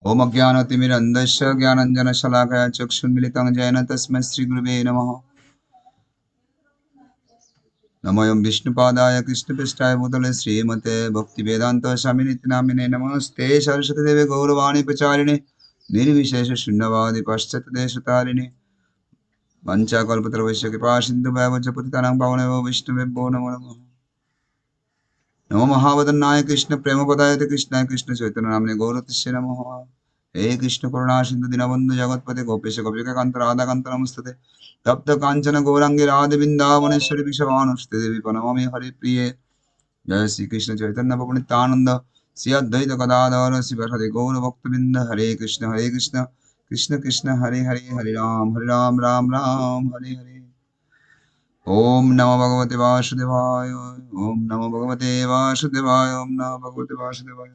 ओम अज्ञानतिमिरन्धस्य ज्ञानाञ्जनशलाकया चक्षुन्मिलितं येन तस्मै श्रीगुरुवे नमः। नमोऽयं विष्णुपादाय कृष्णपृष्ठाय भूतले श्रीमते भक्तिवेदान्तस्वामिनिति नामिने नमस्ते सरस्वतीदेवे गौरवाणी प्रचारिणे निर्विशेष शून्यवादी पाश्चात्यदेशतारिणे वंशाकल्पतरुभ्यश्च कृपा सिन्धुभ्यः च पतितानां पावनेभ्यो वैष्णवेभ्यो नमो नमः। नमो महावदन्नाय कृष्ण प्रेमपदाय कृष्णाय कृष्ण चैतन्य नाम्ने गौरतिष्ये नमः। हे कृष्ण करुणा सिंधु दीनबंधु जगतपते गोपेश गोपिकांत राधाकांत नमस्ते तप्त कांचन गौरांगी राधे वृंदावनेश्वरी विषवानुष्ठे देवी प्रणमामि हरि प्रिये। जय श्री कृष्ण चैतन्य प्रभु नित्यानंद श्री अद्वैत गदाधर शिवहरे गौर भक्तबिंद हरे कृष्ण कृष्ण कृष्ण हरे हरे हरे राम राम राम हरे हरे। ओम नमो भगवते वासुदेवाय ओम नमो भगवते वासुदेवाय ओम नमो भगवते वासुदेवाय।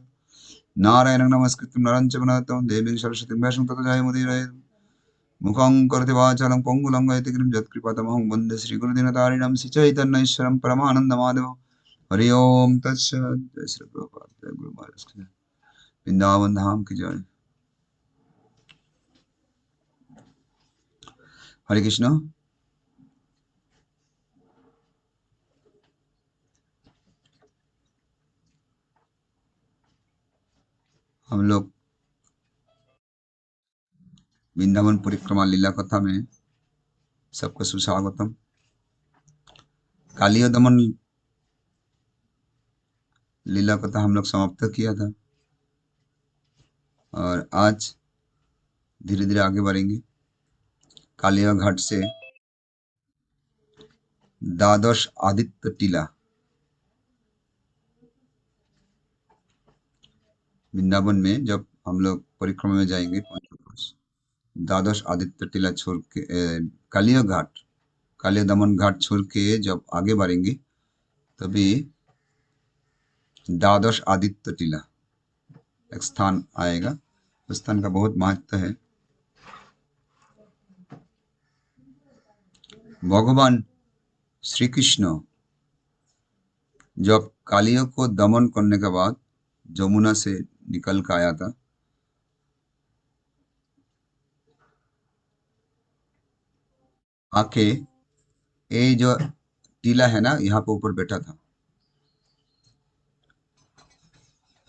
नारायणं नमस्कृत्य नरं चैव नरोत्तमं देवीं सरस्वतीं व्यासं ततो जयमुदीरये। मुखं करोति वाचालं पङ्गुलं यत्किं यत्कृपातमहं वन्दे श्रीगुरुदीनतारिणं श्रीचैतन्येश्वरं परमानन्दमाधवं। हरि ओम तत्सत्। जय श्री प्रभुपाद जय गुरु महाराज की जय। वृंदावन धाम की जय। हरे कृष्ण। हम लोग वृंदावन परिक्रमा लीला कथा में सबको सुस्वागतम। कालिया दमन लीला कथा हम लोग समाप्त किया था और आज धीरे धीरे आगे बढ़ेंगे। कालिया घाट से द्वादश आदित्य टीला वृंदावन में जब हम लोग परिक्रमा में जाएंगे पंचकोश द्वादश आदित्य टीला छोड़ के कालिया घाट कालिया दमन घाट छोड़ के जब आगे बढ़ेंगे तभी द्वादश आदित्य टीला एक स्थान आएगा। उस स्थान का बहुत महत्व है। भगवान श्री कृष्ण जब कालिया को दमन करने के बाद जमुना से निकल कर आया था, आके ये जो टीला है ना यहाँ पे ऊपर बैठा था।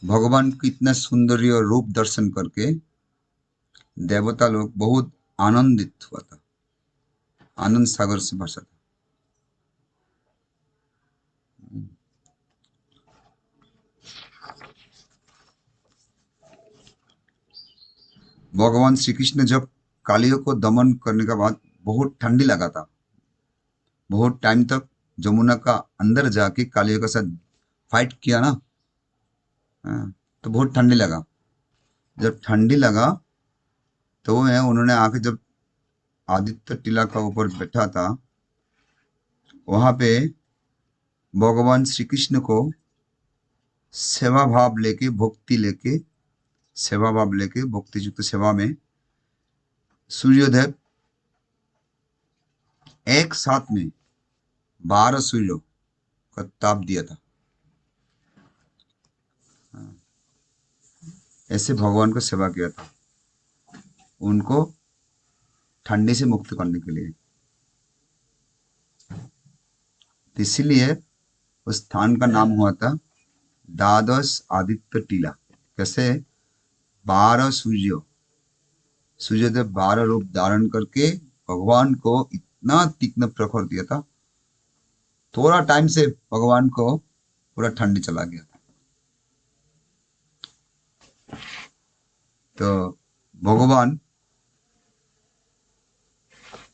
भगवान की इतना सुंदर रूप दर्शन करके देवता लोग बहुत आनंदित हुआ था, आनंद सागर से भरा था। भगवान श्री कृष्ण जब कालियों को दमन करने के बाद बहुत ठंडी लगा था। बहुत टाइम तक जमुना का अंदर जाके कालियों के साथ फाइट किया ना। तो बहुत ठंडी लगा। जब ठंडी लगा तो है उन्होंने आके जब आदित्य टीला का ऊपर बैठा था वहां पे भगवान श्री कृष्ण को सेवा भाव लेके भक्ति लेके सेवा भाव लेके भक्ति युक्त सेवा में सूर्योदय एक साथ में 12 सूर्यों का ताप दिया था। ऐसे भगवान को सेवा किया था उनको ठंडी से मुक्त करने के लिए। तो इसीलिए उस स्थान का नाम हुआ था द्वादश आदित्य टीला। कैसे 12 सूर्योदय 12 रूप धारण करके भगवान को इतना तीक्ष्ण प्रखर दिया था, थोड़ा टाइम से भगवान को पूरा ठंडी चला गया था। तो भगवान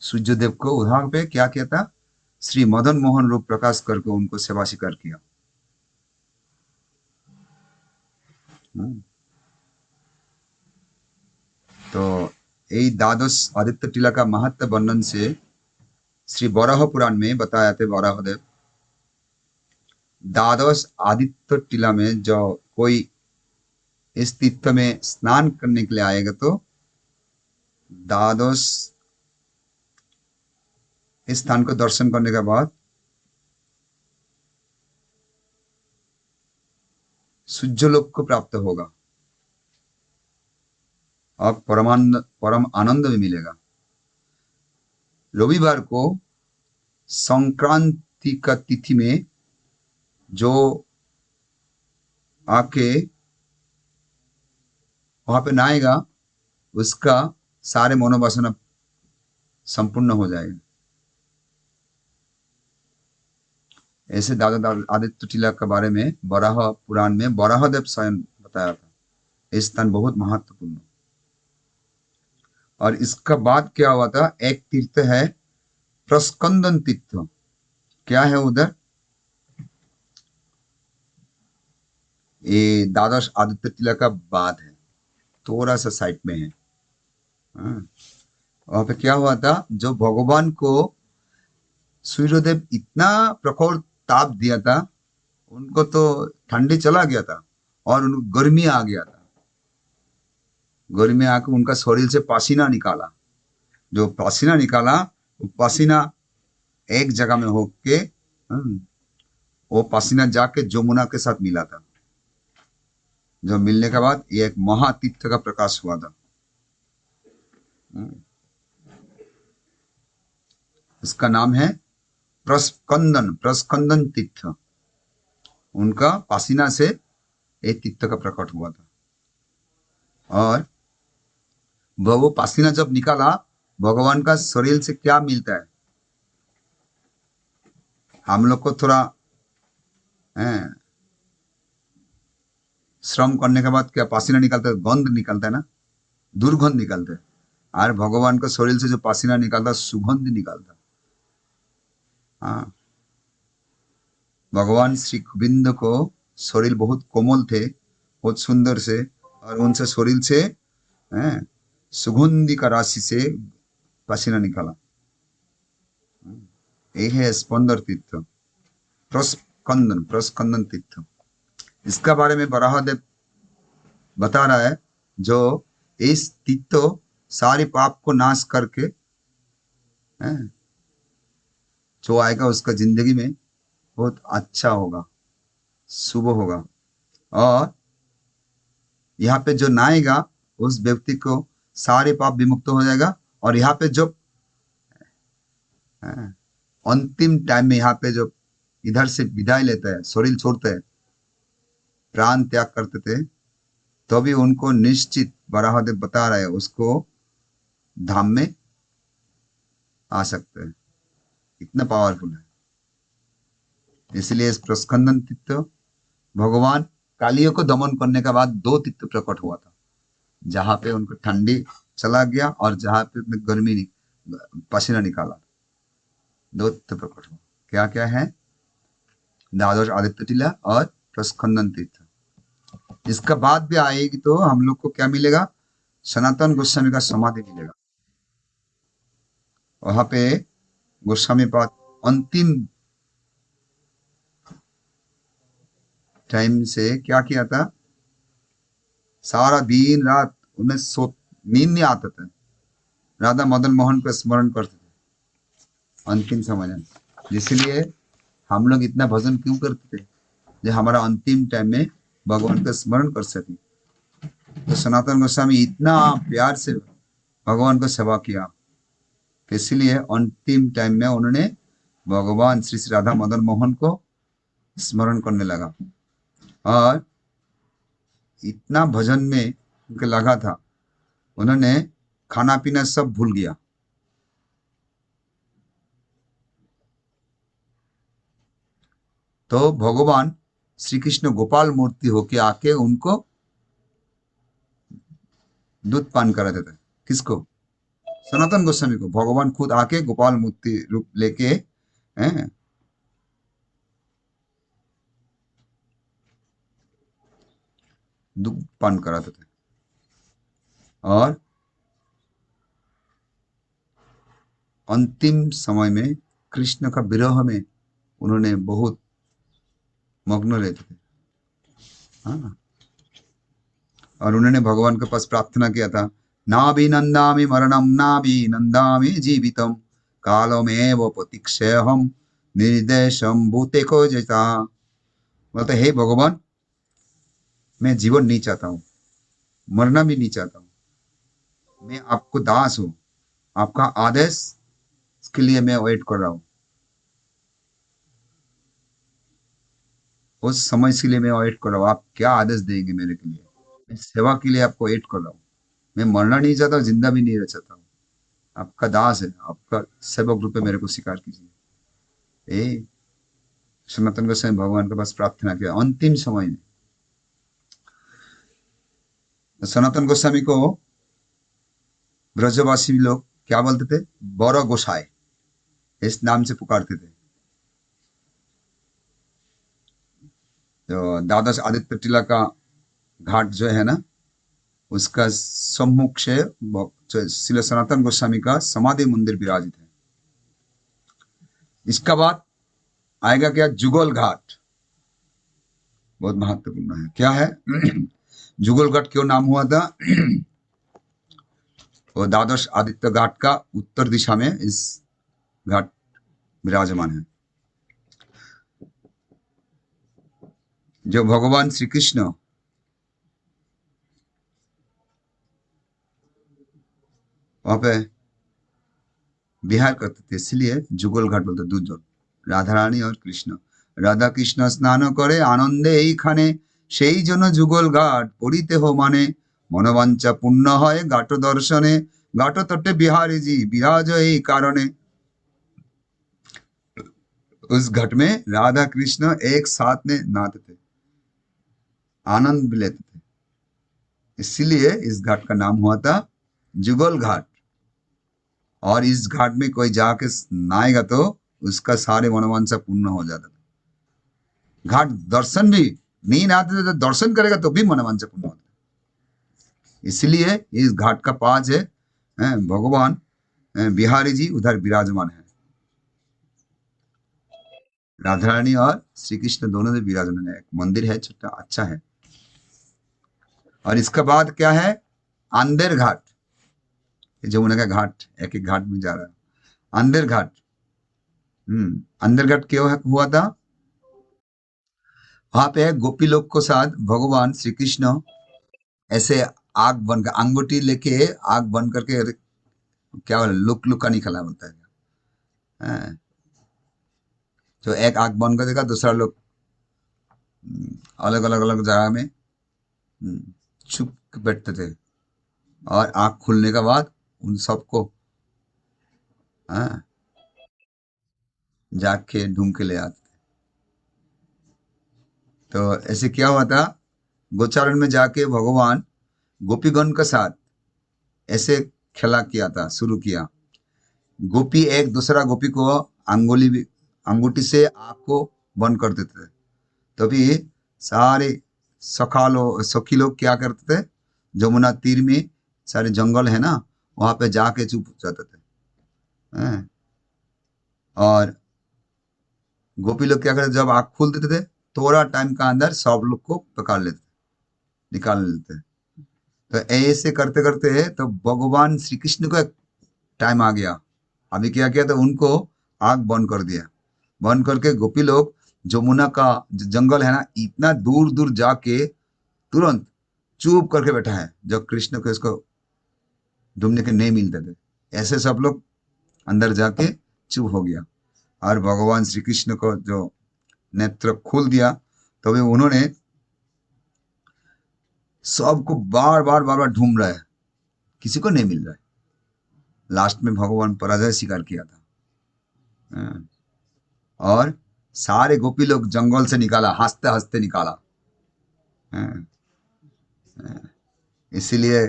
सूर्यदेव को उदाहरण पे क्या किया था, श्री मदन मोहन रूप प्रकाश करके उनको सेवा स्वीकार किया। तो यही द्वादश आदित्य टीला का महत्व वर्णन से श्री वराह पुराण में बताया थे। वराहदेव द्वादश आदित्य टीला में जो कोई इस तीर्थ में स्नान करने के लिए आएगा तो द्वादश इस स्थान को दर्शन करने के बाद सूर्यलोक को प्राप्त होगा। और परम आनंद भी मिलेगा। रविवार को संक्रांति का तिथि में जो आके वहां पे नहाएगा उसका सारे मनोवासना संपूर्ण हो जाएगा। ऐसे दादा आदित्य टीला के बारे में बराह पुराण में बराहदेव स्वयं बताया था। ये स्थान बहुत महत्वपूर्ण। और इसका बाद क्या हुआ था, एक तीर्थ है प्रस्कंदन तीर्थ। क्या है उधर, ये द्वादश आदित्य टीला का बाद है, थोड़ा सा साइड में है। हाँ। वहां पे क्या हुआ था, जो भगवान को सूर्यदेव इतना प्रखर ताप दिया था, उनको तो ठंडी चला गया था और उनको गर्मी आ गया था। गर्मी आकर उनका शरीर से पसीना निकाला। जो पसीना निकाला वो पसीना एक जगह में होके वो पसीना जाके जमुना के साथ मिला था। जो मिलने के बाद ये एक महातीर्थ का प्रकाश हुआ था। इसका नाम है प्रस्कंदन तीर्थ। उनका पसीना से एक तीर्थ का प्रकट हुआ था। और वो पसीना जब निकाला, भगवान का शरीर से क्या मिलता है, हम लोग को थोड़ा श्रम करने के बाद क्या पसीना निकलता है, गंध निकलता है ना, दुर्गंध निकलता है। और भगवान का शरीर से जो पसीना निकलता सुगंध निकलता। हाँ, भगवान श्री गोविंद को शरीर बहुत कोमल थे, बहुत सुंदर से, और उनसे शरीर से सुगंधी का राशि से पसीना निकाला। एक है स्पंदर तीर्थ, प्रस्कंदन तीर्थ। इसका बारे में बराहदेव बता रहा है, जो इस तीर्थ सारे पाप को नाश करके जो आएगा उसका जिंदगी में बहुत अच्छा होगा, शुभ होगा। और यहाँ पे जो नहाएगा उस व्यक्ति को सारे पाप विमुक्त हो जाएगा। और यहाँ पे जो अंतिम टाइम में यहाँ पे जो इधर से विदाई लेता है, शरीर छोड़ते हैं, प्राण त्याग करते थे, तो भी उनको निश्चित बराहदेव बता रहे हैं उसको धाम में आ सकते हैं। इतना पावरफुल है। इसलिए इस प्रस्कंदन तीर्थ भगवान कालियों को दमन करने के बाद दो तीर्थ प्रकट हुआ था, जहां पे उनको ठंडी चला गया और जहां पे गर्मी पसीना निकाला। दो तीर्थ प्रकट हुआ। क्या क्या है, द्वादश आदित्य टीला और प्रस्कंदन तीर्थ। इसका बाद भी आएगी तो हम लोग को क्या मिलेगा, सनातन गोस्वामी का समाधि मिलेगा। वहां पे गोस्वामी पाद अंतिम टाइम से क्या किया था, सारा दिन रात उन्हें नींद नहीं आता था, राधा मदन मोहन को स्मरण करते थे अंतिम समय में। इसलिए हम लोग इतना भजन क्यों करते थे, जो हमारा अंतिम टाइम में भगवान का स्मरण कर सके। तो सनातन गोस्वामी इतना प्यार से भगवान को सेवा किया, इसलिए अंतिम टाइम में उन्होंने भगवान श्री श्री राधा मदन मोहन को स्मरण करने लगा। और इतना भजन में उनके लगा था, उन्होंने खाना पीना सब भूल गया। तो भगवान श्री कृष्ण गोपाल मूर्ति होके आके उनको दूध पान कराते थे। किसको, सनातन गोस्वामी को। भगवान खुद आके गोपाल मूर्ति रूप लेके दूध पान कराते थे। और अंतिम समय में कृष्ण का विरह में उन्होंने बहुत मग्न रहते थे। हाँ, और उन्होंने भगवान के पास प्रार्थना किया था, नाभिनंदामि मरणम नाभिनंदामि जीवितम कालमेव प्रतीक्षेऽहं निर्देशम भूते को जैसा। बोलते हे भगवान, मैं जीवन नहीं चाहता हूँ, मरना भी नहीं चाहता हूँ, मैं आपको दास हूँ, आपका आदेश के लिए मैं वेट कर रहा हूँ, उस समय के लिए मैं वेट कर रहा हूँ, आप क्या आदेश देंगे मेरे के लिए। मैं सेवा के लिए आपको वेट कर रहा हूँ। मैं मरना नहीं चाहता, जिंदा भी नहीं रह चाहता हूँ। आपका दास है, आपका सेवक रूप में मेरे को स्वीकार कीजिए। ए सनातन गोस्वामी भगवान के पास प्रार्थना किया अंतिम समय में। तो सनातन गोस्वामी को ब्रजवासी लोग क्या बोलते थे? बड़ गोसाई, इस नाम से पुकारते थे। तो द्वादश आदित्य टीला का घाट जो है ना, उसका सम्मुख से जो श्री सनातन गोस्वामी का समाधि मंदिर विराजित है। इसका बाद आएगा क्या? जुगल घाट, बहुत महत्वपूर्ण है। क्या है? जुगल घाट क्यों नाम हुआ था? वो द्वादश आदित्य घाट का उत्तर दिशा में इस घाट विराजमान है। जो भगवान श्री कृष्ण वहां पे विहार करते थे, इसलिए जुगल घाट बोलते। দুজন, রাধা রানী और कृष्ण, রাধা কৃষ্ণ স্নান করে আনন্দে এইখানে, সেই জন্য যুগল ঘাট পড়িতে হো মানে, মনোবাঞ্ছা পূর্ণ হয় ঘাট দর্শনে, ঘাট তটে বিহাरी जी विराज এই কারণে। उस घाट में राधा कृष्ण एक साथ में नहाते थे, आनंद भी लेते थे, इसीलिए इस घाट का नाम हुआ था जुगल घाट। और इस घाट में कोई जाके नहाएगा तो उसका सारे मनोवांछा पूर्ण हो जाता था। घाट दर्शन भी नहीं नहाते थे तो दर्शन करेगा तो भी मनोवांछा पूर्ण होता है। इसलिए इस घाट का पास है, भगवान बिहारी जी उधर विराजमान है। राधा रानी और श्री कृष्ण दोनों से विराजमान है। एक मंदिर है छोटा, अच्छा है। और इसका बाद क्या है? अंधेर घाट, जमुना का घाट, एक एक घाट में जा रहा है। अंधेर घाट, अंधेर घाट क्यों हुआ था? वहां पे गोपी लोग को साथ भगवान श्री कृष्ण ऐसे आग बनकर, अंगूठी लेके आग बन करके, क्या बोले, लुक लुका निकला बोलता है। हाँ, जो एक आग बन कर देगा, दूसरा लोग अलग अलग अलग जगह में छुप के बैठते थे, और आग खुलने के बाद उन सबको हाँ, जाग के ढूंढ के ले आते। तो ऐसे क्या हुआ था? गोचारण में जाके भगवान गोपीगण के साथ ऐसे खेला किया था, शुरू किया। गोपी एक दूसरा गोपी को अंगूठी से आग को बंद कर देते थे। तभी सारे सखी लोग क्या करते थे? जमुना तीर में सारे जंगल है ना, वहां पे जाके चुप हो जाते थे। हैं? और गोपी लोग क्या करते? जब आग खोल देते थे, थोड़ा टाइम का अंदर सब लोग को पकड़ लेते, निकाल लेते। तो ऐसे करते करते तो भगवान श्री कृष्ण को एक टाइम आ गया। अभी क्या किया? तो उनको आग बंद कर दिया। बंद करके गोपी लोग जमुना का जो जंगल है ना, इतना दूर दूर जाके तुरंत चुप करके बैठा है, जब कृष्ण को इसको ढूंढने के नहीं मिलते थे। ऐसे सब लोग अंदर जाके चुप हो गया। और भगवान श्री कृष्ण को जो नेत्र खोल दिया, तभी उन्होंने सबको बार बार बार बार ढूंढ रहा है, किसी को नहीं मिल रहा है। लास्ट में भगवान पराजय स्वीकार किया था। हाँ, और सारे गोपी लोग जंगल से निकाला, हंसते हंसते निकाला। हाँ, इसीलिए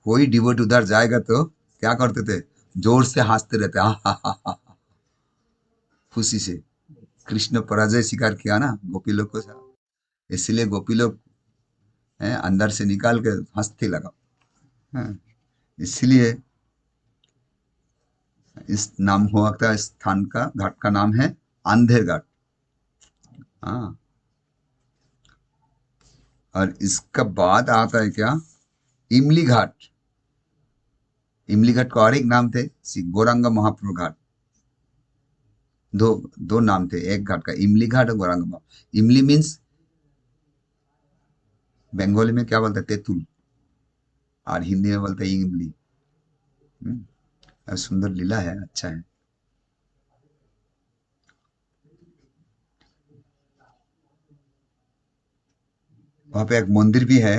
कोई डिवोट उधर जाएगा तो क्या करते थे? जोर से हंसते रहते, हा हा हा हा, खुशी से। कृष्ण पराजय स्वीकार किया ना गोपी लोग को साथ, इसलिए गोपी लोग अंदर से निकाल के हंसते लगा। हाँ, इसलिए इस नाम हुआ था, इस स्थान का, घाट का नाम है अंधेर घाट। हाँ, और इसका बाद आता है क्या? इमली घाट। इमली घाट का और एक नाम थे श्री गौरांग महाप्रभु घाट। दो दो नाम थे एक घाट का, इमली घाट और गौरांग महा। इमली मीन्स बंगाली में क्या बोलते हैं? तेतुल, और हिंदी में बोलते हैं इमली। और सुंदर लीला है, अच्छा है। वहां पे एक मंदिर भी है,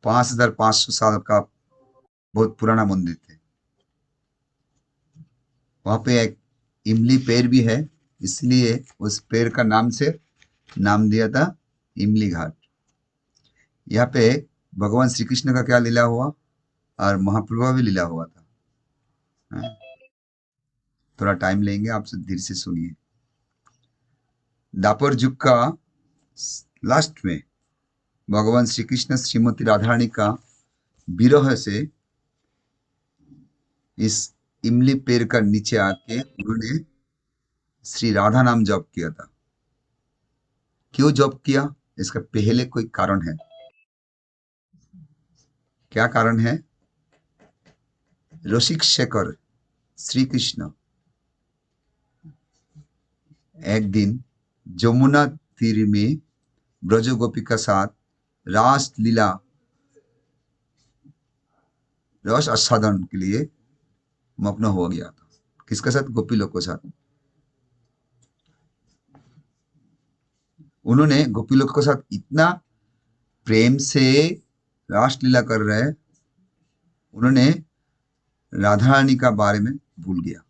5500 साल का बहुत पुराना मंदिर थे। वहां पे एक इमली पेड़ भी है, इसलिए उस पेड़ का नाम से नाम दिया था इमली घाट। यहाँ पे भगवान श्री कृष्ण का क्या लीला हुआ और महाप्रभु का भी लीला हुआ था। हाँ, थोड़ा टाइम लेंगे, आप धीरे से सुनिए। दापर युग का लास्ट में भगवान श्री कृष्ण श्रीमती राधा रानी का विरह से इस इमली पेड़ का नीचे आके उन्होंने श्री राधा नाम जप किया था। क्यों जप किया, इसका पहले कोई कारण है। क्या कारण है? रसिक शेखर श्री कृष्ण एक दिन जमुना तीर में ब्रज गोपी का साथ रास लीला रस आस्वादन के लिए मग्न हो गया था। किसके साथ? गोपी लोग के साथ। उन्होंने गोपी लोग के साथ इतना प्रेम से रासलीला कर रहे हैं, उन्होंने राधा रानी का बारे में भूल गया।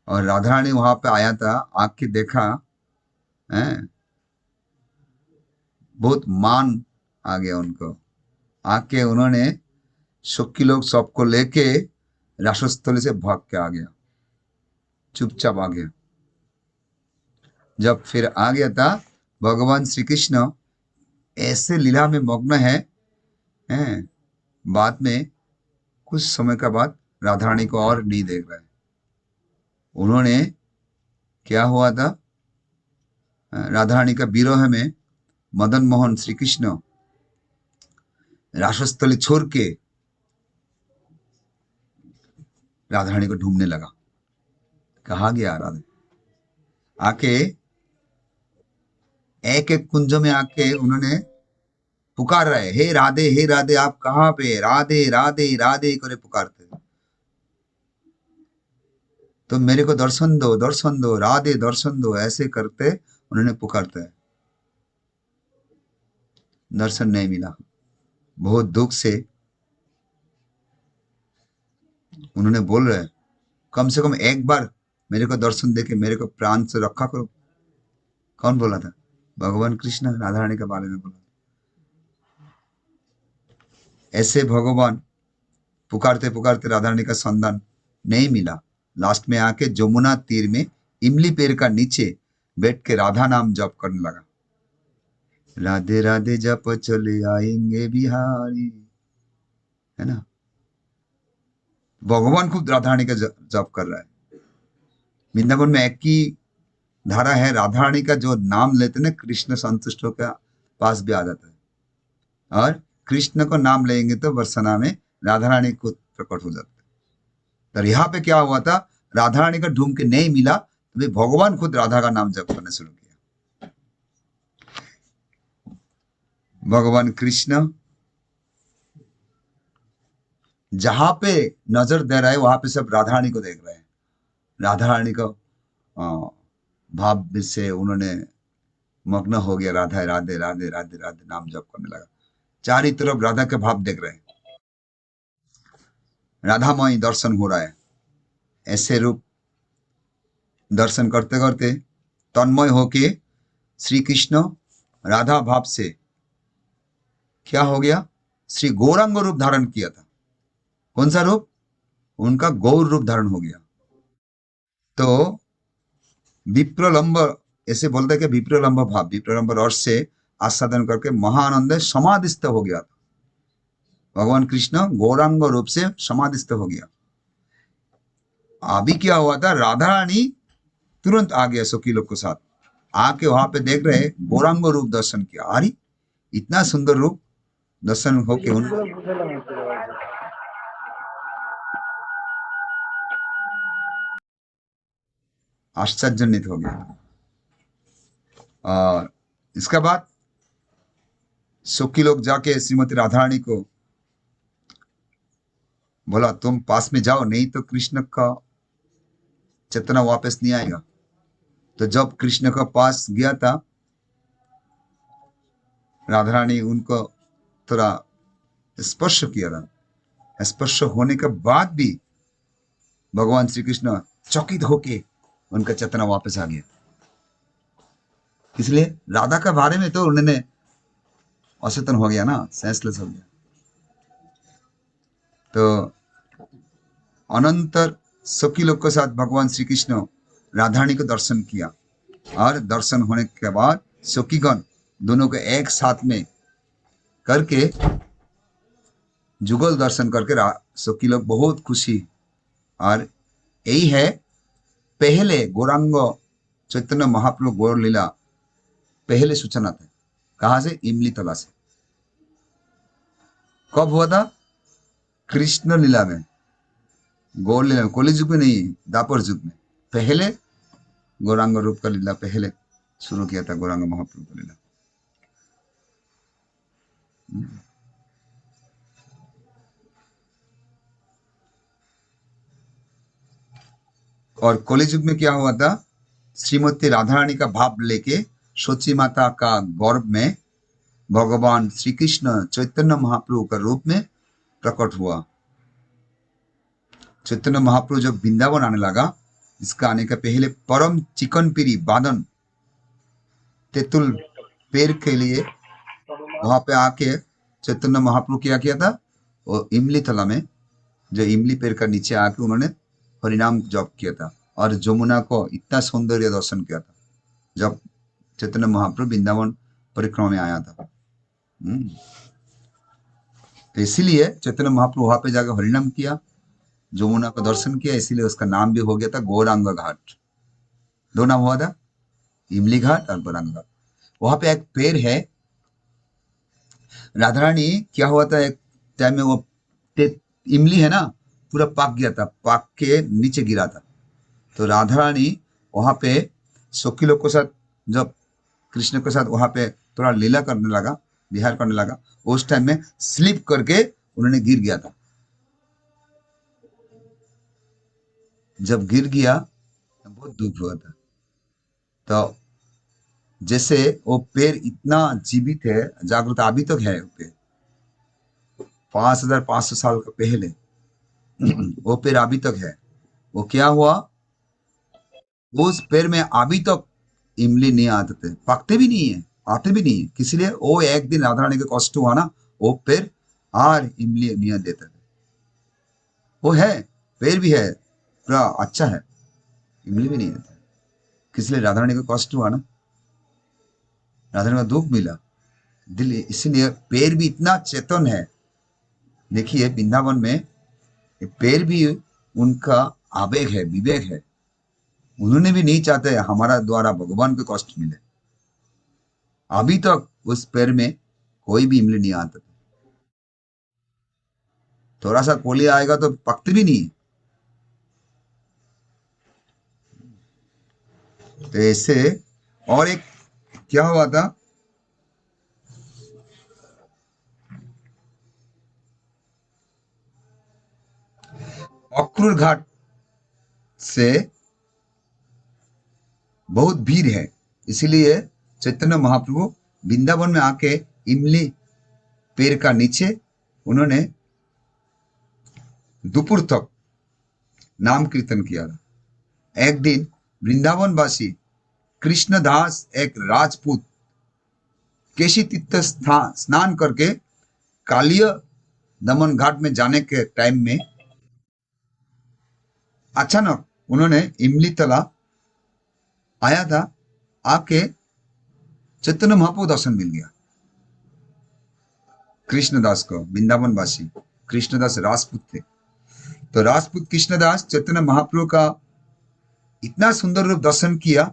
और राधा रानी वहां पे आया था, आके देखा है, बहुत मान आ गया उनको। आके उन्होंने सखी लोग सबको लेके रासस्थली से भाग के आ गया, चुपचाप आ गया। जब फिर आ गया था, भगवान श्री कृष्ण ऐसे लीला में मग्न हैं, बाद में कुछ समय का बाद राधा रानी को और नहीं देख रहा है। उन्होंने क्या हुआ था, राधा रानी का विरह में मदन मोहन श्री कृष्ण रासस्थली छोड़ के राधा रानी को ढूंढने लगा। कहा गया राधा, आके एक एक कुंज में आके उन्होंने पुकार रहे, हे राधे आप कहाँ पे, राधे राधे राधे करे पुकारते। तो मेरे को दर्शन दो राधे दर्शन दो, ऐसे करते उन्होंने पुकारते है। दर्शन नहीं मिला। बहुत दुख से उन्होंने बोल रहे, कम से कम एक बार मेरे को दर्शन देके मेरे को प्राण से रक्षा करो। कौन बोला था? भगवान कृष्ण राधा रानी के बारे में बोला। ऐसे भगवान पुकारते पुकारते राधा रानी का संधान नहीं मिला। लास्ट में आके जमुना तीर में इमली पेड़ का नीचे बैठ के राधा नाम जप करने लगा। राधे राधे जप चले आएंगे बिहारी, है ना। भगवान खुद राधा रानी का जप कर रहा है। वृंदावन में एक ही धारा है, राधा रानी का जो नाम लेते ना, कृष्ण संतुष्ट होकर पास भी आ जाता है। और कृष्ण को नाम लेंगे तो बरसना में राधा रानी खुद प्रकट हो जाते हैं। तो यहाँ पे क्या हुआ था, राधा रानी का ढूंढ के नहीं मिला, तो भगवान खुद राधा का नाम जप करना शुरू किया। भगवान कृष्ण जहां पे नजर दे रहा है वहां पे सब राधा रानी को देख रहे हैं। राधा रानी को भाव से उन्होंने मग्न हो गया। राधा राधे राधे राधे राधे नाम जप करने लगा। चारों तरफ राधा के भाव देख रहे हैं, राधामय दर्शन हो रहा है। ऐसे रूप दर्शन करते करते तन्मय होके श्री कृष्ण राधा भाव से क्या हो गया, श्री गौरांग रूप धारण किया था। कौन सा रूप? उनका गौर रूप धारण हो गया। तो विप्रलंब, ऐसे बोलते कि विप्रलंब भाव, विप्रलंब रस से आस्वादन करके महानंद समाधिस्थ हो गया था। भगवान कृष्ण गौरांग रूप से समाधिस्थ हो गया। अभी क्या हुआ था, राधा रानी तुरंत आ गया सखी लोग के साथ, आके वहां पे देख रहे गौरांग रूप दर्शन किया। अरे इतना सुंदर रूप दर्शन होके उन आश्चर्यान्वित हो गया। और इसके बाद सखी लोग जाके श्रीमती राधा रानी को बोला तुम पास में जाओ, नहीं तो कृष्ण का चेतना वापस नहीं आएगा। तो जब कृष्ण का पास गया था, राधा रानी उनको थोड़ा स्पर्श किया था। स्पर्श होने के बाद भी भगवान श्री कृष्ण चकित होके उनका चेतना वापस आ गया। इसलिए राधा के बारे में तो उन्होंने अचेतन हो गया ना, सेंसलेस हो गया। तो अनंतर सखी लोग के साथ भगवान श्री कृष्ण राधा रानी को दर्शन किया, और दर्शन होने के बाद सखीगण दोनों को एक साथ में करके जुगल दर्शन करके सखी लोग बहुत खुशी। और यही है पहले गौरांग चैतन्य महाप्रभु गौर लीला पहले सूचना थे। कहा से? इमली तला से। कब हुआ था? कृष्ण लीला में, गौर लीला में, कली युग में नहीं, द्वापर युग में। पहले गौरांग रूप का लीला पहले शुरू किया था, गौरांग महाप्रभु का लीला। और कली युग में क्या हुआ था? श्रीमती राधा रानी का भाव लेके सोची माता का गर्भ में भगवान श्री कृष्ण चैतन्य महाप्रभु का रूप में प्रकट हुआ। चैतन्य महाप्रभु जब वृंदावन आने लगा, इसका आने का पहले परम चिकन पीरी बादन तेतुल पेड़ के लिए वहां पे आके चैतन्य महाप्रभु क्या किया था? वो इमली तला में, जो इमली पेड़ का नीचे आके उन्होंने हरिनाम जप किया था, और जमुना को इतना सौंदर्य दर्शन किया था जब चैतन्य महाप्रभु वृंदावन परिक्रमा में आया था। तो इसीलिए चैतन्य महाप्रभु वहां पे जाकर हरिनाम किया, जमुना का दर्शन किया, इसीलिए उसका नाम भी हो गया था गौरांग घाट। दो नाम हुआ था, इमली घाट और गौरांग घाट। वहां पे एक पेड़ है। राधा रानी क्या हुआ था, एक टाइम में वो इमली है ना, पूरा पक गया था, पक के नीचे गिरा था। तो राधा रानी वहां पे सखी लोग के साथ, जब कृष्ण के साथ वहां पे थोड़ा लीला करने लगा, विहार करने लगा, उस टाइम में स्लिप करके उन्होंने गिर गया था। जब गिर गया तो बहुत दुख हुआ था। तो जैसे वो पेड़ इतना जीवित है, जागृत अभी तक है वो पेड़, 5500 साल का पहले वो पेड़ अभी तक है। वो क्या हुआ, उस पेड़ में अभी तक इमली नहीं आते थे, पकते भी नहीं है, आते भी नहीं है। किसी लिए वो एक दिन राधा रानी का कष्ट हुआ ना, वो पेड़ और इमली नहीं देते थे। वो है, पेड़ भी है, पूरा अच्छा है, इमली भी नहीं देता। किसी लिए? राधा रानी का कष्ट हुआ ना, राधा रानी का दुख मिला दिल, इसीलिए पेड़ भी इतना चेतन है। देखिए वृंदावन में ये पेड़ भी उनका आवेग है, विवेक है। उन्होंने भी नहीं चाहते हमारा द्वारा भगवान को कष्ट मिले। अभी तक उस पेड़ में कोई भी इमली नहीं आता था। थोड़ा सा कोली आएगा तो पकते भी नहीं। तो ऐसे, और एक क्या हुआ था, अक्रूर घाट से बहुत भीड़ है, इसीलिए चैतन्य महाप्रभु वृंदावन में आके इमली पेड़ का नीचे उन्होंने दोपहर तक नाम कीर्तन किया था। एक दिन वृंदावन वासी कृष्णदास एक राजपूत केशी तीर्थ स्नान करके कालिय दमन घाट में जाने के टाइम में अचानक उन्होंने इमली तला आया था, आके चैतन्य महाप्रभु दर्शन मिल गया कृष्णदास को। वृंदावन वासी कृष्णदास राजपूत थे। तो राजपूत कृष्णदास चैतन्य महाप्रभु का इतना सुंदर रूप दर्शन किया,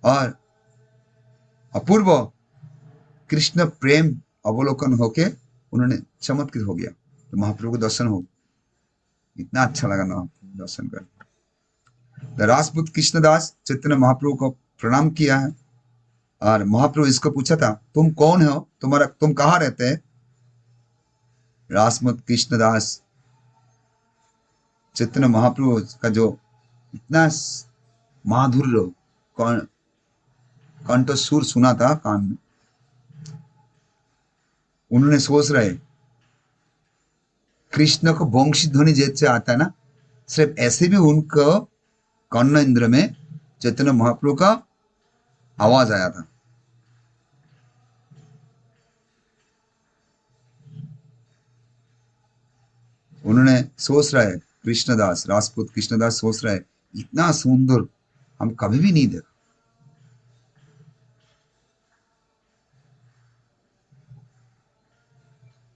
और अपूर्व कृष्ण प्रेम अवलोकन होके उन्होंने चमत्कृत हो गया। तो महाप्रभु को दर्शन हो, इतना अच्छा लगा ना दर्शन कर। राजपूत कृष्णदास चैतन्य महाप्रभु को प्रणाम किया है, और महाप्रभु इसको पूछा था, तुम कौन हो, तुम कहाँ रहते हैं? रासमत कृष्णदास चैतन्य महाप्रभु का जो इतना माधुर्य कंठ सुर सुना था कान में, उन्होंने सोच रहे कृष्ण को वंशी ध्वनि जैसे आता है ना, सिर्फ ऐसे भी उनको कर्ण इंद्र में चैतन्य महाप्रभु का आवाज आया था। उन्होंने सोच रहा है, कृष्णदास राजपूत कृष्णदास सोच रहा है, इतना सुंदर हम कभी भी नहीं देखा।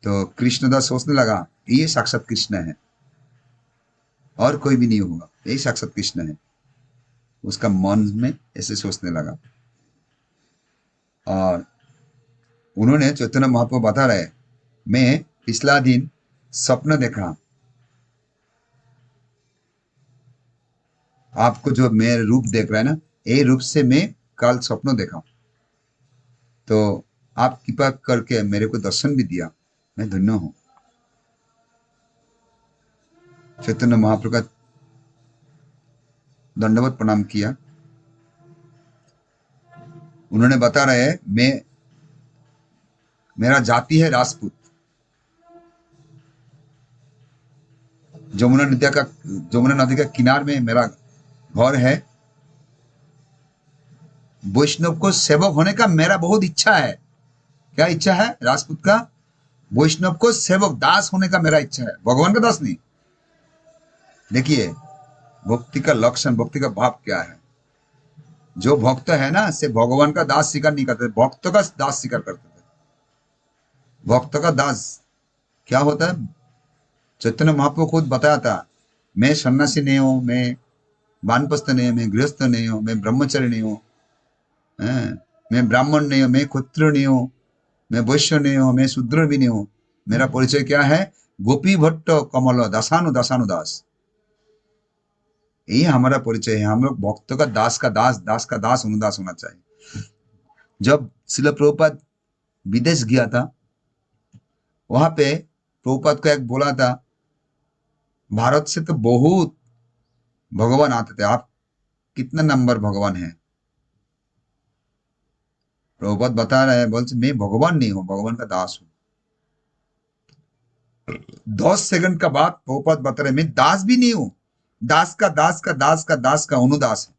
तो कृष्णदास सोचने लगा ये साक्षात कृष्ण है और कोई भी नहीं होगा, यही साक्षात कृष्ण है। उसका मन में ऐसे सोचने लगा। और उन्होंने चैतन्य महाप्रभु बता रहे, मैं पिछला दिन स्वप्न देखा, आपको जो मेरे रूप देख रहा है ना, ये रूप से मैं कल स्वप्न देखा, तो आप कृपा करके मेरे को दर्शन भी दिया, मैं धन्य हूं। चैतन्य महाप्रभु का दंडवत प्रणाम किया। उन्होंने बता रहे, मेरा जाति है राजपूत, जमुना नदी का किनार में मेरा घर है, वैष्णव को सेवक होने का मेरा बहुत इच्छा है। क्या इच्छा है राजपूत का? वैष्णव को सेवक दास होने का मेरा इच्छा है, भगवान का दास नहीं। देखिए भक्ति का लक्षण, भक्ति का भाव क्या है। जो भक्त है ना, से भगवान का दास स्वीकार नहीं करते, भक्त का दास स्वीकार करते थे। भक्त का दास क्या होता है? चैतन्य महाप्रभु खुद बताया था, मैं सन्यासी नहीं हूं, मैं वानप्रस्थ नहीं हूं, मैं गृहस्थ नहीं हूं, मैं ब्रह्मचारी नहीं हूं, मैं ब्राह्मण नहीं हूं, मैं क्षत्रिय नहीं हूं, मैं वैश्य नहीं हूं, मैं शूद्र भी नहीं हूं। मेरा परिचय क्या है? गोपी भट्ट कमल दासानु दासानु दास। यही हमारा परिचय है। हम लोग भक्त का दास का दास, दास का दास अनुदास होना चाहिए। जब श्रील प्रभुपाद विदेश गया था, वहां पे प्रभुपाद को एक बोला था, भारत से तो बहुत भगवान आते थे, आप कितना नंबर भगवान है? प्रभुपाद बता रहे हैं, बोलते मैं भगवान नहीं हूं, भगवान का दास हूं। 10 सेकंड का बाद प्रभुपाद बता रहे, मैं दास भी नहीं हूं, दास का दास का दास का दास का अनुदास है।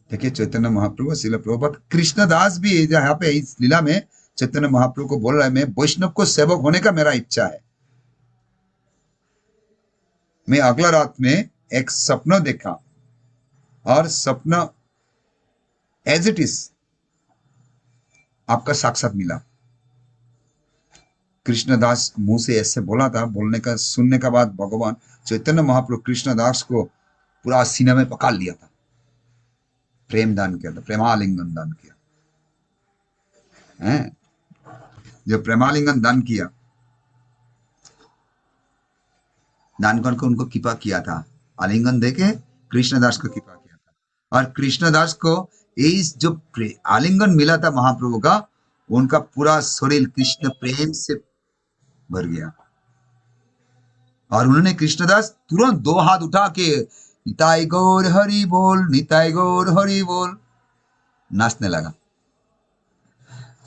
देखिए चैतन्य महाप्रभु श्रील प्रभुपाद कृष्णदास भी यहाँ पे इस लीला में चैतन्य महाप्रभु को बोल रहा है, मैं वैष्णव को सेवक होने का मेरा इच्छा है। मैं अगला रात में एक सपना देखा और सपना एज इट इज आपका साक्षात मिला। कृष्णदास मुंह से ऐसे बोला था, बोलने का सुनने का बाद भगवान चैतन्य महाप्रभु कृष्णदास को पूरा सीने में पकड़ लिया था, प्रेम दान किया था, प्रेमालिंगन दान किया है। जो प्रेमालिंगन दान किया, दान करके उनको कृपा किया था, आलिंगन देके कृष्णदास को कृपा किया था। और कृष्णदास को इस जो आलिंगन मिला था महाप्रभु का, उनका पूरा शरीर कृष्ण प्रेम से भर गया। और उन्होंने कृष्णदास तुरंत 2 हाथ उठा के निताई गौर हरि बोल, निताई गौर हरि बोल नाचने लगा।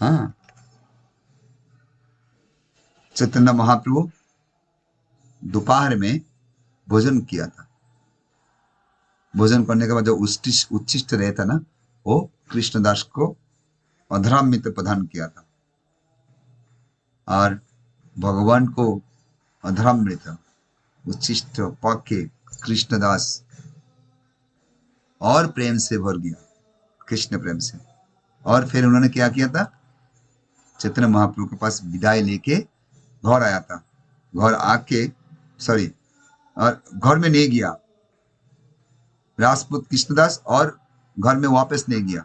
हाँ, चैतन्य महाप्रभु दोपहर में भोजन किया था। भोजन करने के बाद जो उच्छिष्ट रहता ना, वो कृष्णदास को अधरामृत प्रदान किया था। और भगवान को अधरामृत उच्छिष्ट पक के कृष्णदास और प्रेम से भर गया, कृष्ण प्रेम से। और फिर उन्होंने क्या किया था? चैतन्य महाप्रभु के पास विदाई लेके घर आया था। घर आके सॉरी, और घर में नहीं गया राजपूत कृष्णदास, और घर में वापस नहीं गया।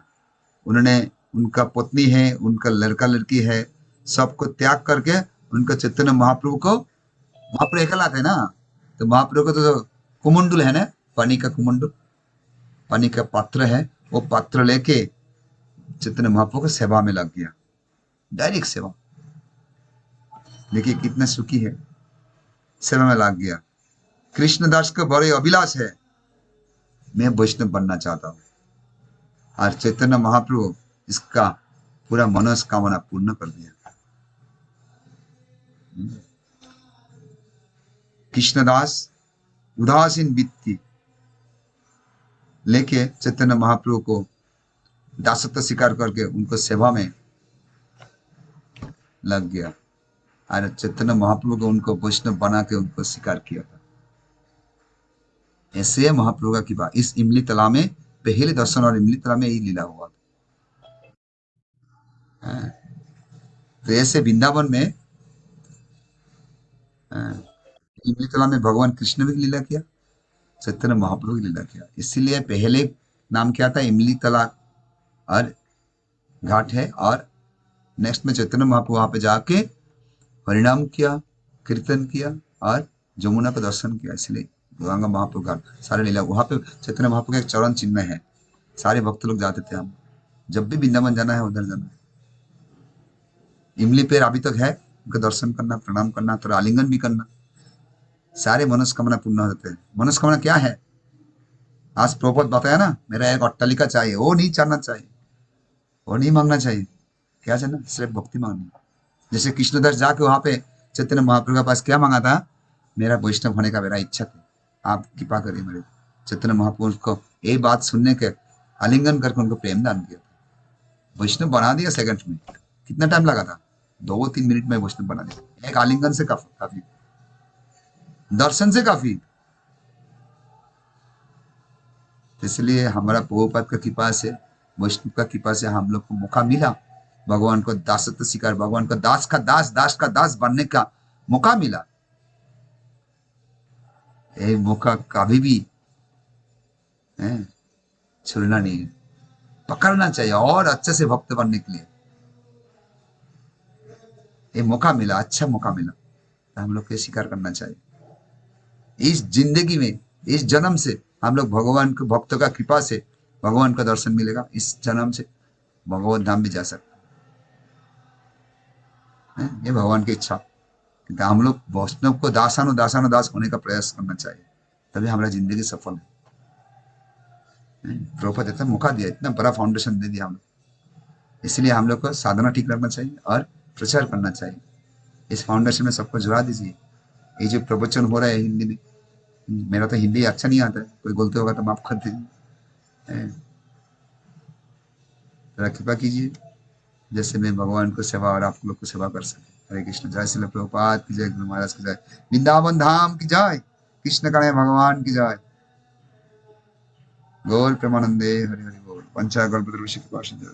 उन्होंने, उनका पत्नी है, उनका लड़का लड़की है, सबको त्याग करके उनका चैतन्य महाप्रभु को, महाप्रभु एकला थे ना, तो महाप्रभु को तो कुमंडल है ना, पानी का कुमंडल, पानी का पात्र है, वो पात्र लेके चैतन्य महाप्रभु को सेवा में लग गया, डायरेक्ट सेवा। देखिए कितना सुखी है, सेवा में लग गया। कृष्णदास का बड़े अभिलाष है, मैं वैष्णव बनना चाहता हूँ, और चैतन्य महाप्रभु इसका पूरा मनोकामना पूर्ण कर दिया। कृष्णदास उदासीन वृत्ति लेके चैतन्य महाप्रभु को दासत्व स्वीकार करके उनको सेवा में लग गया, और चैतन्य महाप्रभु को उनको वैष्णव बना के उनको स्वीकार किया था। ऐसे महाप्रभु का कृपा। इस इमली तला में पहले दर्शन और इमली तला में यही लीला हुआ था। तो ऐसे वृंदावन में इमली तला में भगवान कृष्ण भी लीला किया, चैतन्य महाप्रभु की लीला किया। इसीलिए पहले नाम क्या था, इमली तला और घाट है, और नेक्स्ट में चैतन्य महाप्रभु वहां पे जाके हरिनाम किया, कीर्तन किया और जमुना का दर्शन किया। इसलिए गंगा महाप्रभु घाट सारे लीला वहां पे चैतन्य महाप्रभु का एक चरण चिन्ह है। सारे भक्त लोग जाते थे, हम जब भी वृंदावन जाना है उधर जाना है। इमली पेड़ अभी तक है, उनका दर्शन करना, प्रणाम करना, थोड़ा आलिंगन भी करना, सारे मनोस्कामना पूर्ण होते हैं। मनोस्कामना क्या है, आज प्रभुपद बताया ना, मेरा एक अट्टालिका चाहिए, वो नहीं चाहना चाहिए, वो नहीं मांगना चाहिए। क्या चाहिए, सिर्फ भक्ति मांगनी। जैसे कृष्णदास जाके वहां पे चैतन्य महाप्रभु के पास क्या मांगा था, मेरा वैष्णव होने का मेरा इच्छा थी, आप कृपा करिए मेरे। चैतन्य महाप्रभु को ये बात सुनने के आलिंगन करके उनको प्रेम दान किया था, वैष्णव बना दिया सेकंड में। कितना टाइम लगा था, 2-3 मिनट में वैष्णव बना दिया। एक आलिंगन से काफी, दर्शन से काफी। इसलिए हमारा प्रभुपाद का कृपा से, वैष्णव का कृपा से हम लोग को मौका मिला भगवान को दासत्व स्वीकार, भगवान का दास का दास बनने का मौका मिला। ये मौका कभी भी छोड़ना नहीं है, पकड़ना चाहिए और अच्छे से भक्त बनने के लिए। ये मौका मिला, अच्छा मौका मिला, तो हम लोग को स्वीकार करना चाहिए। इस जिंदगी में, इस जन्म से हम लोग भगवान के भक्तों का कृपा से भगवान का दर्शन मिलेगा, इस जन्म से भगवत धाम भी जा सकते हैं। ये भगवान की इच्छा, क्योंकि हम लोग वैष्णव को दास होने का प्रयास करना चाहिए, तभी हमारा जिंदगी सफल है। प्रभुपाद इतना मौका दिया, इतना बड़ा फाउंडेशन दे दिया हम लोग, इसलिए हम लोग को साधना ठीक रखना चाहिए और प्रचार करना चाहिए। इस फाउंडेशन में सबको जुड़ा दीजिए। ये जो प्रवचन हो रहा है हिंदी में, मेरा तो हिंदी अच्छा नहीं आता है, कोई गलती होगा तो माफ कर दीजिए, जरा कृपा कीजिए, जैसे मैं भगवान को सेवा और आप लोग को सेवा कर सके। हरे कृष्ण। जय श्री प्रभुपाद की जय, गुरु महाराज की जय, वृंदावन धाम की जय, कृष्ण कन्हैया भगवान की जय। गौर प्रेमानंदे हरि हरि बोल। पंचाकल्पतरुषि कृपा सिंधु।